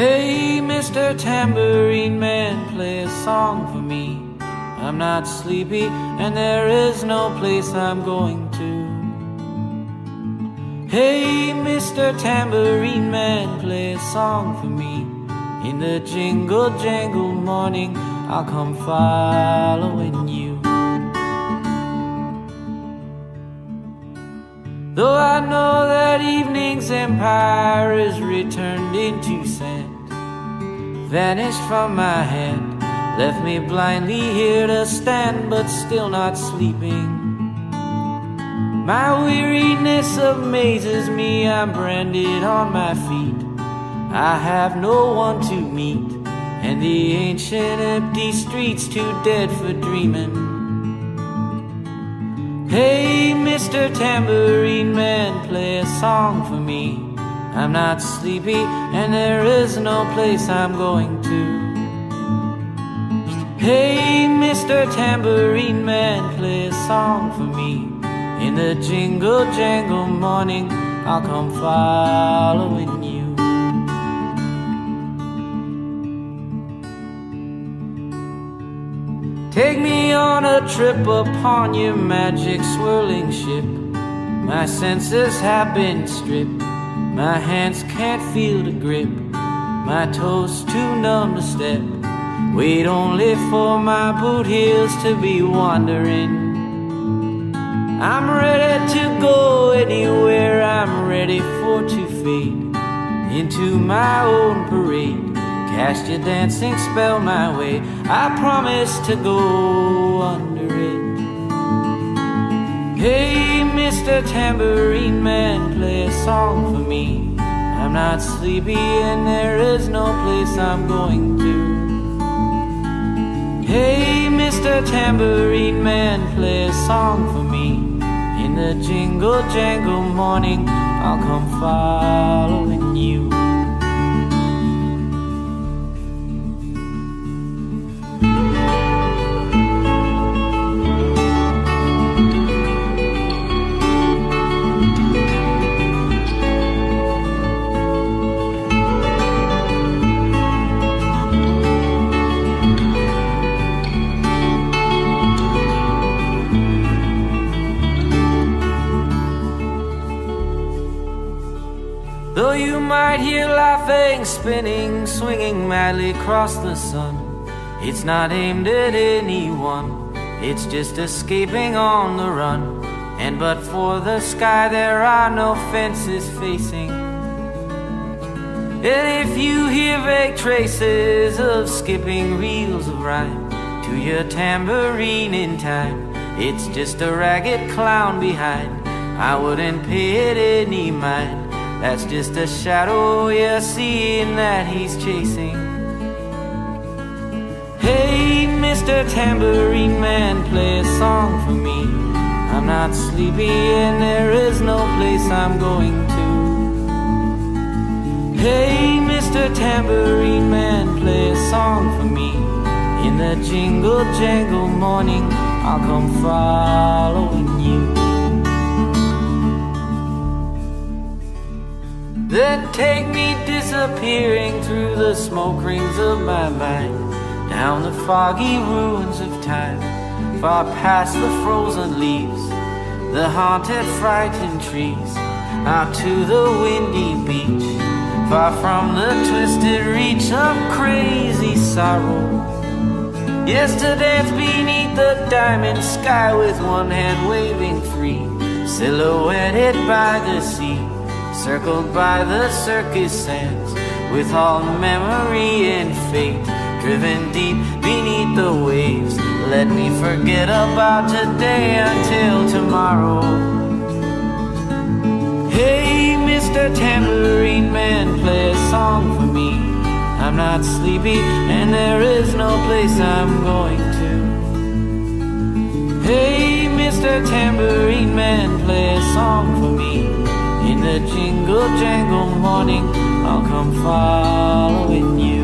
Hey, Mr. Tambourine Man, play a song for me. I'm not sleepy and there is no place I'm going to. Hey, Mr. Tambourine Man, play a song for me. In the jingle jangle morning, I'll come following you. Though I know that evening's empire is returned into sand, vanished from my hand, left me blindly here to stand, but still not sleeping. My weariness amazes me, I'm branded on my feet. I have no one to meet, and the ancient empty streets too dead for dreaming. Hey, Mr. Tambourine Man, play a song for me. I'm not sleepy and there is no place I'm going to. Hey, Mr. Tambourine Man, play a song for me. In the jingle jangle morning, I'll come following you. Take me on a trip upon your magic swirling ship. My senses have been stripped, my hands can't feel the grip, my toes too numb to step. Wait only for my boot heels to be wandering. I'm ready to go anywhere, I'm ready for to fade into my own parade. Cast your dancing spell my way, I promise to go under it. Hey, Mr. Tambourine Man, play a song for me. I'm not sleepy and there is no place I'm going to. Hey, Mr. Tambourine Man, play a song for me. In the jingle jangle morning, I'll come following you. Though you might hear laughing, spinning, swinging madly across the sun, it's not aimed at anyone, it's just escaping on the run. And but for the sky there are no fences facing. And if you hear vague traces of skipping reels of rhyme to your tambourine in time, it's just a ragged clown behind. I wouldn't pay it any mind. That's just a shadow you're seeing that he's chasing. Hey, Mr. Tambourine Man, play a song for me. I'm not sleepy and there is no place I'm going to. Hey, Mr. Tambourine Man, play a song for me. In the jingle jangle morning, I'll come following you. Then take me disappearing through the smoke rings of my mind, down the foggy ruins of time, far past the frozen leaves, the haunted frightened trees, out to the windy beach, far from the twisted reach of crazy sorrow. Yes, to dance beneath the diamond sky with one hand waving free, silhouetted by the sea, circled by the circus sands, with all memory and fate driven deep beneath the waves. Let me forget about today until tomorrow. Hey, Mr. Tambourine Man, play a song for me. I'm not sleepy and there is no place I'm going to. Hey, Mr. Tambourine Man, play a song for me. In the jingle jangle morning, I'll come following you.